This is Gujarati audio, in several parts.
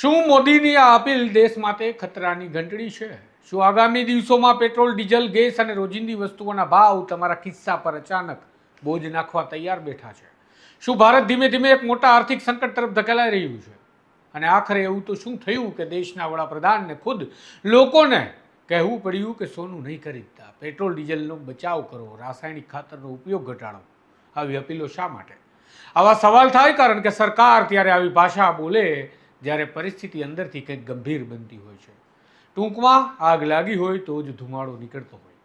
શું મોદીની આ અપીલ દેશ માટે ખતરાની ઘંટડી છે? શું આગામી દિવસોમાં પેટ્રોલ, ડીઝલ, ગેસ અને રોજિંદી વસ્તુઓના ભાવ તમારા ખિસ્સા પર અચાનક બોજ નાખવા તૈયાર બેઠા છે? શું ભારત ધીમે ધીમે એક મોટા આર્થિક સંકટ તરફ ધકેલાઈ રહ્યું છે? અને આખરે એવું તો શું થયું કે દેશના વડાપ્રધાનને ખુદ લોકોને કહેવું પડ્યું કે સોનું નહીં ખરીદતા, પેટ્રોલ ડીઝલનો બચાવ કરો, રાસાયણિક ખાતરનો ઉપયોગ ઘટાડો? આવી અપીલો શા માટે? આવા સવાલ થાય કારણ કે સરકાર ત્યારે આવી ભાષા બોલે જ્યારે પરિસ્થિતિ અંદરથી કંઈક ગંભીર બનતી હોય છે. ટૂંકમાં આગ લાગી હોય તો જ ધુમાડો નીકળતો હોય.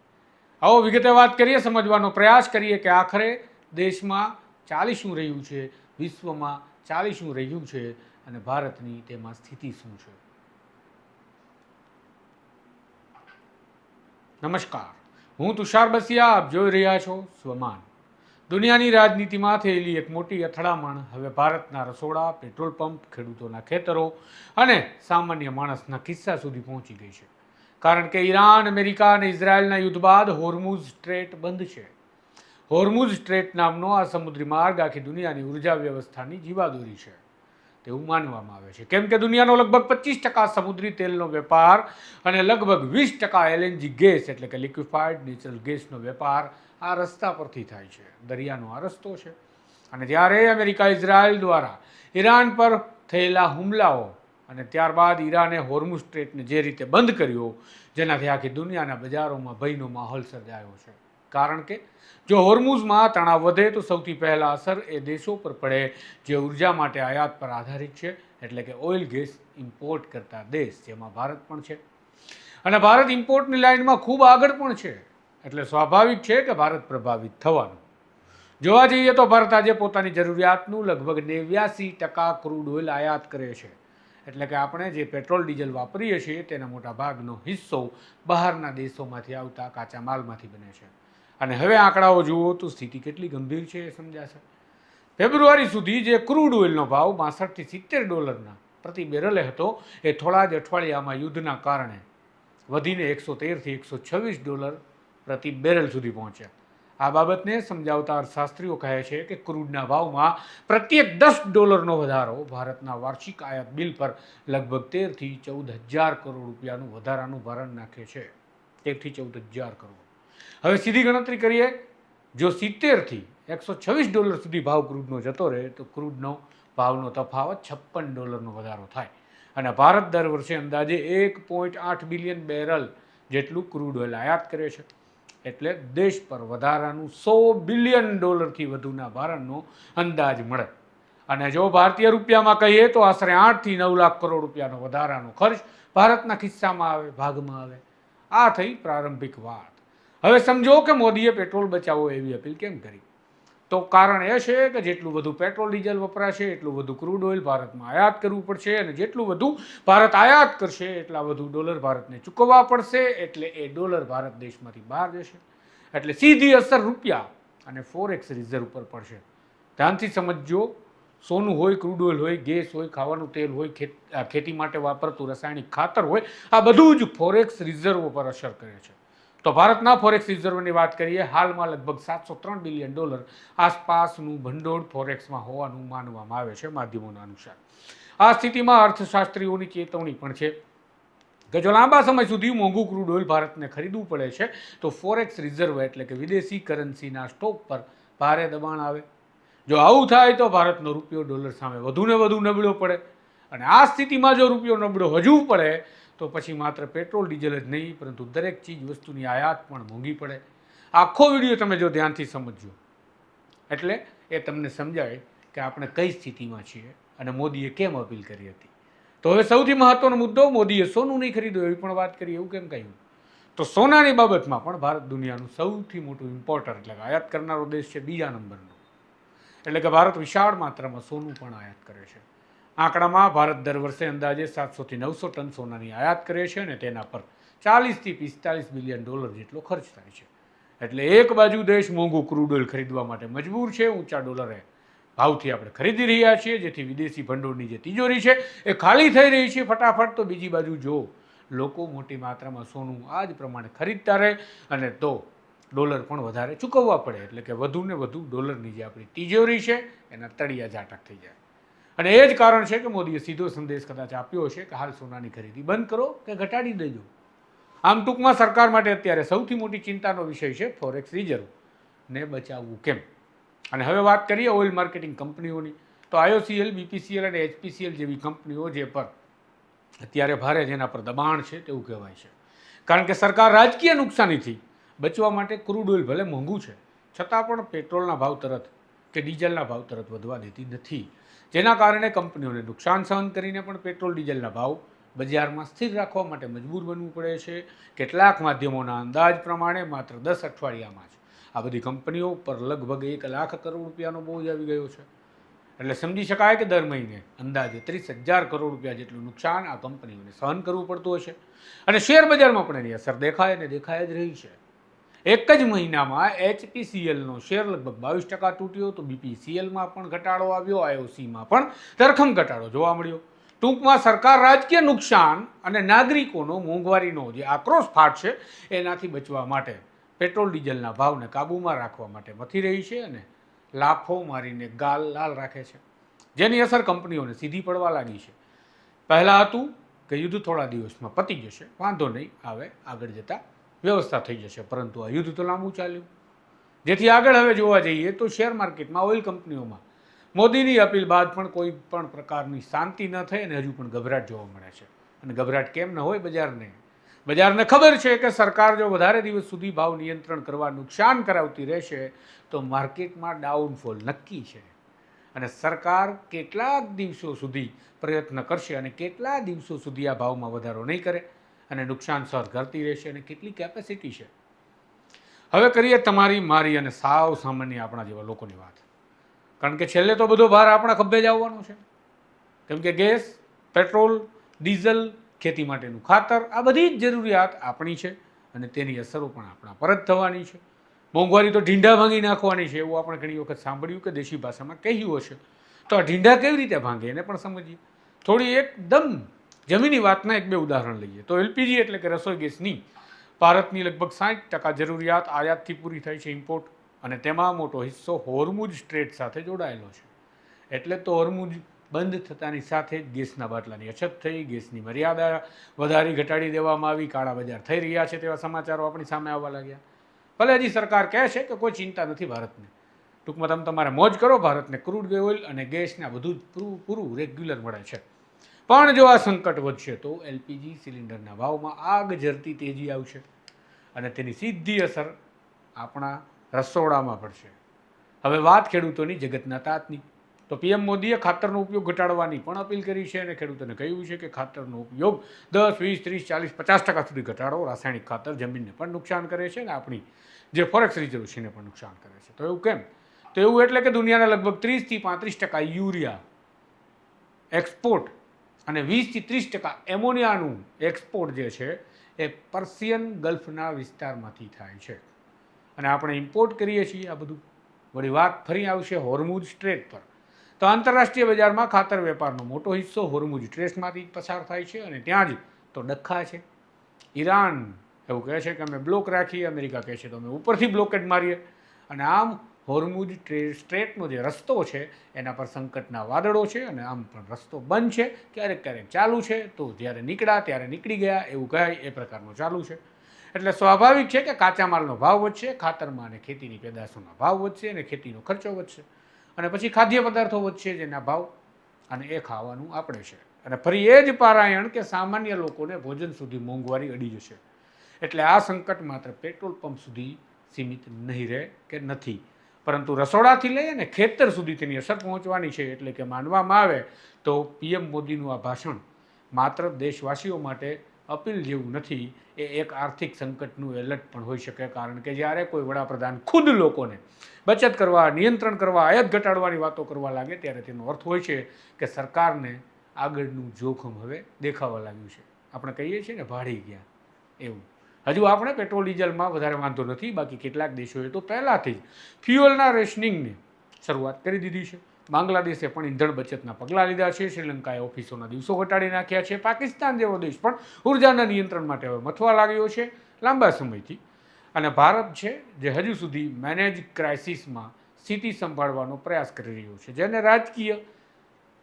આવો વિગતે વાત કરીએ, સમજવાનો પ્રયાસ કરીએ કે આખરે દેશમાં ચાલી શું રહ્યું છે, વિશ્વમાં ચાલી શું રહ્યું છે અને ભારતની તેમાં સ્થિતિ શું છે. નમસ્કાર, હું તુષાર બસિયા, આપ જોઈ રહ્યા છો સ્વમાન. દુનિયાની રાજનીતિમાં થયેલી એક મોટી અથડામણ હવે ભારતના રસોડા, પેટ્રોલ પંપ, ખેડૂતોના ખેતરો અને સામાન્ય માણસના કિસ્સા સુધી પહોંચી ગઈ છે. કારણ કે ઈરાન, અમેરિકા અને ઇઝરાયલના યુદ્ધ બાદ હોર્મુઝ સ્ટ્રેટ બંધ છે. હોર્મુઝ સ્ટ્રેટ નામનો આ સમુદ્રી માર્ગ આખી દુનિયાની ઉર્જા વ્યવસ્થાની જીવાદોરી છે તેવું માનવામાં આવે છે. કેમ કે દુનિયાનો લગભગ 25% સમુદ્રી તેલનો વેપાર અને લગભગ 20% એલએનજી ગેસ એટલે કે લિક્વિફાઈડ નેચરલ ગેસનો વેપાર આ રસ્તા પરથી થાય છે. દરિયાનો આ રસ્તો છે. અને જ્યારે અમેરિકા, ઇઝરાયલ દ્વારા ઈરાન પર થયેલા હુમલાઓ અને ત્યારબાદ ઈરાને હોર્મુઝ સ્ટ્રેટને જે રીતે બંધ કર્યો, જેનાથી આખી દુનિયાના બજારોમાં ભયનો માહોલ સર્જાયો છે. કારણ કે જો હોર્મુઝમાં તણાવ વધે તો સૌથી પહેલા અસર એ દેશો પર પડે જે ઉર્જા માટે આયાત પર આધારિત છે, એટલે કે ઓઇલ ગેસ ઇમ્પોર્ટ કરતા દેશ, જેમાં ભારત પણ છે. અને ભારત ઇમ્પોર્ટની લાઇનમાં ખૂબ આગળ પણ છે, એટલે સ્વાભાવિક છે કે ભારત પ્રભાવિત થવાનું. જોવા જઈએ તો ભારત આજે પોતાની જરૂરિયાતનું લગભગ 89% ક્રૂડ ઓઇલ આયાત કરે છે. એટલે કે આપણે જે પેટ્રોલ ડીઝલ વાપરીએ છીએ તેના મોટા ભાગનો હિસ્સો બહારના દેશોમાંથી આવતા કાચા માલમાંથી બને છે. અને હવે આંકડાઓ જુઓ તો સ્થિતિ કેટલી ગંભીર છે એ સમજાશે. ફેબ્રુઆરી સુધી જે ક્રૂડ ઓઇલનો ભાવ $62 પ્રતિ બેરલે હતો, એ થોડા જ અઠવાડિયામાં યુદ્ધના કારણે વધીને $113થી $126 પ્રતિ બેરલ સુધી પહોંચ્યા. આ બાબતને સમજાવતા અર્થશાસ્ત્રીઓ કહે છે કે ક્રૂડના ભાવમાં પ્રત્યેક $10નો વધારો ભારતના વાર્ષિક આયાત બિલ પર લગભગ 13થી 14 હજાર કરોડ રૂપિયાનું વધારાનું ભારણ નાખે છે. 13થી 14 હજાર કરોડ. હવે સીધી ગણતરી કરીએ, જો $70થી $126 સુધી ભાવ ક્રૂડનો જતો રહે તો ક્રૂડનો ભાવનો તફાવત $56નો વધારો થાય. અને ભારત દર વર્ષે અંદાજે 1.8 બિલિયન બેરલ જેટલું ક્રૂડ ઓઇલ આયાત કરે છે. એટલે દેશ પર વધારાનું $100 બિલિયન વધુના ભારણનો અંદાજ મળે. અને જો ભારતીય રૂપિયામાં કહીએ તો આશરે 8થી 9 લાખ કરોડ રૂપિયાનો વધારાનો ખર્ચ ભારતના ખિસ્સામાં આવે, ભાગમાં આવે. આ થઈ પ્રારંભિક વાત. હવે સમજો કે મોદીએ પેટ્રોલ બચાવો એવી અપીલ કેમ કરી? તો કારણ એ છે કે જેટલું વધુ પેટ્રોલ ડીઝલ વપરાશે એટલું વધુ ક્રૂડ ઓઇલ ભારતમાં આયાત કરવું પડશે, અને જેટલું વધુ ભારત આયાત કરશે એટલા વધુ ડોલર ભારતને ચૂકવવા પડશે, એટલે એ ડોલર ભારત દેશમાંથી બહાર જશે. એટલે સીધી અસર રૂપિયા અને ફોરેક્સ રિઝર્વ પર પડશે. ધ્યાનથી સમજજો, સોનું હોય, ક્રૂડ ઓઇલ હોય, ગેસ હોય, ખાવાનું તેલ હોય, ખેતી માટે વાપરતું રાસાયણિક ખાતર હોય, આ બધું જ ફોરેક્સ રિઝર્વ પર અસર કરે છે. તો ભારતના ફોરેક્સ રિઝર્વની વાત કરીએ, હાલમાં લગભગ $703 બિલિયન આસપાસનું ભંડોળ ફોરેક્સમાં હોવાનું માનવામાં આવે છે માધ્યમોના અનુસાર. આ સ્થિતિમાં અર્થશાસ્ત્રીઓની ચેતવણી પણ છે કે જો લાંબા સમય સુધી મોંઘું ક્રૂડ ઓઇલ ભારતને ખરીદવું પડે છે તો ફોરેક્સ રિઝર્વ એટલે કે વિદેશી કરન્સીના સ્ટોક પર ભારે દબાણ આવે. જો આવું થાય તો ભારતનો રૂપિયો ડોલર સામે વધુને વધુ નબળો પડે. અને આ સ્થિતિમાં જો રૂપિયો નબળો હજુ પડે તો પછી માત્ર પેટ્રોલ ડીઝલ જ નહીં પરંતુ દરેક ચીજ વસ્તુની આયાત પણ મોંઘી પડે. આખો વિડીયો તમે જો ધ્યાનથી સમજજો એટલે એ તમને સમજાય કે આપણે કઈ સ્થિતિમાં છીએ અને મોદીએ કેમ અપીલ કરી હતી. તો હવે સૌથી મહત્વનો મુદ્દો, મોદીએ સોનું નહીં ખરીદ્યું એવી પણ વાત કરી, એવું કેમ કહ્યું? તો સોનાની બાબતમાં પણ ભારત દુનિયાનું સૌથી મોટું ઇમ્પોર્ટર એટલે કે આયાત કરનારો દેશ છે, બીજા નંબરનો. એટલે કે ભારત વિશાળ માત્રામાં સોનું પણ આયાત કરે છે. આંકડામાં ભારત દર વર્ષે અંદાજે 700થી 900 ટન સોનાની આયાત કરે છે અને તેના પર $40થી $45 બિલિયન જેટલો ખર્ચ થાય છે. એટલે એક બાજુ દેશ મોંઘું ક્રૂડ ઓઇલ ખરીદવા માટે મજબૂર છે, ઊંચા ડોલરે ભાવથી આપણે ખરીદી રહ્યા છીએ, જેથી વિદેશી ભંડોળની જે તિજોરી છે એ ખાલી થઈ રહી છે ફટાફટ. તો બીજી બાજુ જો લોકો મોટી માત્રામાં સોનું આ જ પ્રમાણે ખરીદતા રહે અને તો ડોલર પણ વધારે ચૂકવવા પડે, એટલે કે વધુને વધુ ડોલરની જે આપણી તિજોરી છે એના તળિયા ઝાટક થઈ જાય. અને એ જ કારણ છે કે મોદીએ સીધો સંદેશ કદાચ આપ્યો હશે કે હાલ સોનાની ખરીદી બંધ કરો કે ઘટાડી દેજો. આમ ટૂંકમાં સરકાર માટે અત્યારે સૌથી મોટી ચિંતાનો વિષય છે ફોરેક્સ રિઝર્વને બચાવવું કેમ. અને હવે વાત કરીએ ઓઇલ માર્કેટિંગ કંપનીઓની, તો IOCL, BPCL અને HPCL જેવી કંપનીઓ જે પર અત્યારે ભારે જેના પર દબાણ છે તેવું કહેવાય છે. કારણ કે સરકાર રાજકીય નુકસાનીથી બચવા માટે ક્રૂડ ઓઇલ ભલે મોંઘું છે છતાં પણ પેટ્રોલના ભાવ તરત કે ડીઝલના ભાવ તરત વધવા દેતી નથી, જેના કારણે કંપનીઓને નુકસાન સહન કરીને પણ પેટ્રોલ ડીઝલના ભાવ બજારમાં સ્થિર રાખવા માટે મજબૂર બનવું પડે છે. કેટલાક માધ્યમોના અંદાજ પ્રમાણે માત્ર 10 અઠવાડિયામાં જ આ બધી કંપનીઓ પર લગભગ 1 લાખ કરોડ રૂપિયાનો બોજ આવી ગયો છે. એટલે સમજી શકાય કે દર મહિને અંદાજે 30,000 કરોડ રૂપિયા જેટલું નુકસાન આ કંપનીઓને સહન કરવું પડતું હશે. અને શેર બજારમાં પણ એની અસર દેખાય અને દેખાય જ રહી છે. એક જ મહિનામાં HPCLનો શેર લગભગ 22% તૂટ્યો, તો BPCLમાં પણ ઘટાડો આવ્યો, IOCમાં પણ ધરખમ ઘટાડો જોવા મળ્યો. ટૂંકમાં સરકાર રાજકીય નુકસાન અને નાગરિકોનો મોંઘવારીનો જે આક્રોશ ફાટ છે એનાથી બચવા માટે પેટ્રોલ ડીઝલના ભાવને કાબૂમાં રાખવા માટે મથી રહી છે અને લાફો મારીને ગાલ લાલ રાખે છે, જેની અસર કંપનીઓને સીધી પડવા લાગી છે. પહેલાં હતું કે યુદ્ધ થોડા દિવસમાં પતી જશે, વાંધો નહીં આવે, આગળ જતાં વ્યવસ્થા થઈ જશે, પરંતુ આ યુદ્ધ તો લાંબુ ચાલ્યું. જેથી આગળ હવે જોવા જઈએ તો શેર માર્કેટમાં ઓઇલ કંપનીઓમાં મોદીની અપીલ બાદ પણ કોઈ પણ પ્રકારની શાંતિ ન થઈ અને હજુ પણ ગભરાટ જોવા મળે છે. અને ગભરાટ કેમ ન હોય? બજારને ખબર છે કે સરકાર જો વધારે દિવસ સુધી ભાવ નિયંત્રણ કરવા નુકસાન કરાવતી રહેશે તો માર્કેટમાં ડાઉનફોલ નક્કી છે. અને સરકાર કેટલાક દિવસો સુધી પ્રયત્ન કરશે અને કેટલા દિવસો સુધી આ ભાવમાં વધારો નહીં કરે અને નુકસાન સહન કરતી રહેશે અને કેટલી કેપેસિટી છે. હવે કરીએ તમારી, મારી અને સાવ સામાન્ય આપણા જેવા લોકોની વાત. કારણ કે છેલ્લે તો બધો ભાર આપણા ખભે જ આવવાનો છે. કેમ કે ગેસ, પેટ્રોલ, ડીઝલ, ખેતી માટેનું ખાતર, આ બધી જ જરૂરિયાત આપણી છે અને તેની અસરો પણ આપણા પર જ થવાની છે. મોંઘવારી તો ઢીંઢા ભાંગી નાખવાની છે એવું આપણે ઘણી વખત સાંભળ્યું કે દેશી ભાષામાં કહ્યું હશે. તો આ ઢીંઢા કેવી રીતે ભાંગે એને પણ સમજીએ. થોડી એકદમ જમીની વાતના 1-2 ઉદાહરણ લઈએ તો LPG એટલે કે રસોઈ ગેસની ભારતની લગભગ 60% જરૂરિયાત આયાતથી પૂરી થાય છે, ઇમ્પોર્ટ, અને તેમાં મોટો હિસ્સો હોર્મુઝ સ્ટ્રેટ સાથે જોડાયેલો છે. એટલે તો હોર્મુઝ બંધ થતાની સાથે જ ગેસના બાટલાની અછત થઈ, ગેસની મર્યાદા વધારી ઘટાડી દેવામાં આવી, કાળા બજાર થઈ રહ્યા છે તેવા સમાચારો આપણી સામે આવવા લાગ્યા. ભલે હજી સરકાર કહે છે કે કોઈ ચિંતા નથી ભારતને, ટૂંકમાં તમે તમારે મોજ કરો, ભારતને ક્રૂડ ઓઇલ અને ગેસના બધું જ પૂરું રેગ્યુલર મળે છે. પણ જો આ સંકટ વધશે તો LPG સિલિન્ડરના ભાવમાં આગ ઝરતી તેજી આવશે અને તેની સીધી અસર આપણા રસોડામાં પડશે. હવે વાત ખેડૂતોની જગતના તાતની, તો PM મોદીએ ખાતરનો ઉપયોગ ઘટાડવાની પણ અપીલ કરી છે અને ખેડૂતોને કહ્યું છે કે ખાતરનો ઉપયોગ 10, 20, 30, 40, 50% સુધી ઘટાડો. રાસાયણિક ખાતર જમીનને પણ નુકસાન કરે છે અને આપણી જે ફોરેક્સ રિઝર્વ છે એને પણ નુકસાન કરે છે. તો એવું કેમ? તો એવું એટલે કે દુનિયાના લગભગ 30 થી 35% યુરિયા એક્સપોર્ટ અને 20 થી 30% એમોનિયાનું એક્સપોર્ટ જે છે એ પર્શિયન ગલ્ફના વિસ્તારમાંથી થાય છે અને આપણે ઇમ્પોર્ટ કરીએ છીએ આ બધું. વળી વાત ફરી આવશે હોર્મુઝ સ્ટ્રેટ પર. તો આંતરરાષ્ટ્રીય બજારમાં ખાતર વેપારનો મોટો હિસ્સો હોર્મુઝ સ્ટ્રેટમાંથી પસાર થાય છે અને ત્યાં જ તો ડખ્ખા છે. ઈરાન એવું કહે છે કે અમે બ્લોક રાખીએ, અમેરિકા કહે છે તો અમે ઉપરથી બ્લોકેડ મારીએ, અને આમ હોર્મુઝ સ્ટ્રેટનો જે રસ્તો છે એના પર સંકટના વાદળો છે અને આમ પણ રસ્તો બંધ છે, ક્યારેક ક્યારેક ચાલુ છે, તો જ્યારે નીકળ્યા ત્યારે નીકળી ગયા એવું કહેવાય એ પ્રકારનું ચાલુ છે. એટલે સ્વાભાવિક છે કે કાચા માલનો ભાવ વધશે, ખાતરમાં અને ખેતીની પેદાશોના ભાવ વધશે અને ખેતીનો ખર્ચો વધશે અને પછી ખાદ્ય પદાર્થો વધશે જેના ભાવ, અને એ ખાવાનું આપણે છે. અને ફરી એ જ પારાયણ કે સામાન્ય લોકોને ભોજન સુધી મોંઘવારી અડી જશે. એટલે આ સંકટ માત્ર પેટ્રોલ પંપ સુધી સીમિત નહીં રહે કે નથી, પરંતુ રસોડાથી લઈ અને ખેતર સુધી તેની અસર પહોંચવાની છે. એટલે કે માનવામાં આવે તો PM મોદીનું આ ભાષણ માત્ર દેશવાસીઓ માટે અપીલ જેવું નથી, એ એક આર્થિક સંકટનું એલર્ટ પણ હોઈ શકે. કારણ કે જ્યારે કોઈ વડાપ્રધાન ખુદ લોકોને બચત કરવા, નિયંત્રણ કરવા, આયાત ઘટાડવાની વાતો કરવા લાગે ત્યારે તેનો અર્થ હોય છે કે સરકારને આગળનું જોખમ હવે દેખાવા લાગ્યું છે. આપણે કહીએ છીએ ને ભાળી ગયા એવું. હજુ આપણે પેટ્રોલ ડીઝલમાં વધારે વાંધો નથી, બાકી કેટલાક દેશોએ તો પહેલાંથી જ ફ્યુઅલના રેશનિંગની શરૂઆત કરી દીધી છે. બાંગ્લાદેશે પણ ઈંધણ બચતના પગલાં લીધા છે. શ્રીલંકાએ ઓફિસોના દિવસો ઘટાડી નાખ્યા છે. પાકિસ્તાન જેવો દેશ પણ ઉર્જાના નિયંત્રણ માટે હવે મથવા લાગ્યો છે લાંબા સમયથી. અને ભારત છે જે હજુ સુધી મેનેજ ક્રાઇસિસમાં સ્થિતિ સંભાળવાનો પ્રયાસ કરી રહ્યો છે, જેને રાજકીય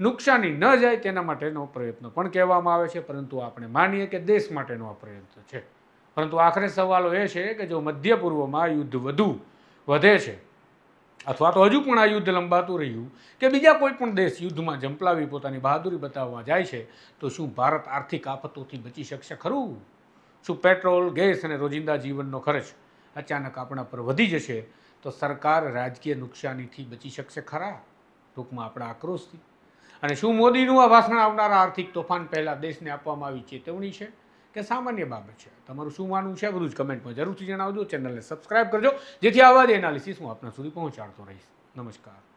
નુકસાની ન જાય તેના માટેનો પ્રયત્ન પણ કહેવામાં આવે છે, પરંતુ આપણે માનીએ કે દેશ માટેનો આ પ્રયત્ન છે. પરંતુ આખરે સવાલો એ છે કે જો મધ્ય પૂર્વમાં યુદ્ધ વધે છે અથવા તો હજુ પણ આ યુદ્ધ લંબાતું રહ્યું કે બીજા કોઈ પણ દેશ યુદ્ધમાં ઝંપલાવી પોતાની બહાદુરી બતાવવા જાય છે, તો શું ભારત આર્થિક આફતોથી બચી શકશે ખરું? શું પેટ્રોલ, ગેસ અને રોજિંદા જીવનનો ખર્ચ અચાનક આપણા પર વધી જશે તો સરકાર રાજકીય નુકસાનીથી બચી શકશે ખરા? ટૂંકમાં આપણા આક્રોશથી. અને શું મોદીનું આ ભાષણ આવનારા આર્થિક તોફાન પહેલાં દેશને આપવામાં આવી ચેતવણી છે કે સામાન્ય બાબત છે? તમારું શું માનવું છે બધું જ કમેન્ટમાં જરૂરથી જણાવજો. ચેનલને સબસ્ક્રાઇબ કરજો જેથી આવા જ એનાલિસિસ હું આપના સુધી પહોંચાડતો રહીશ. નમસ્કાર.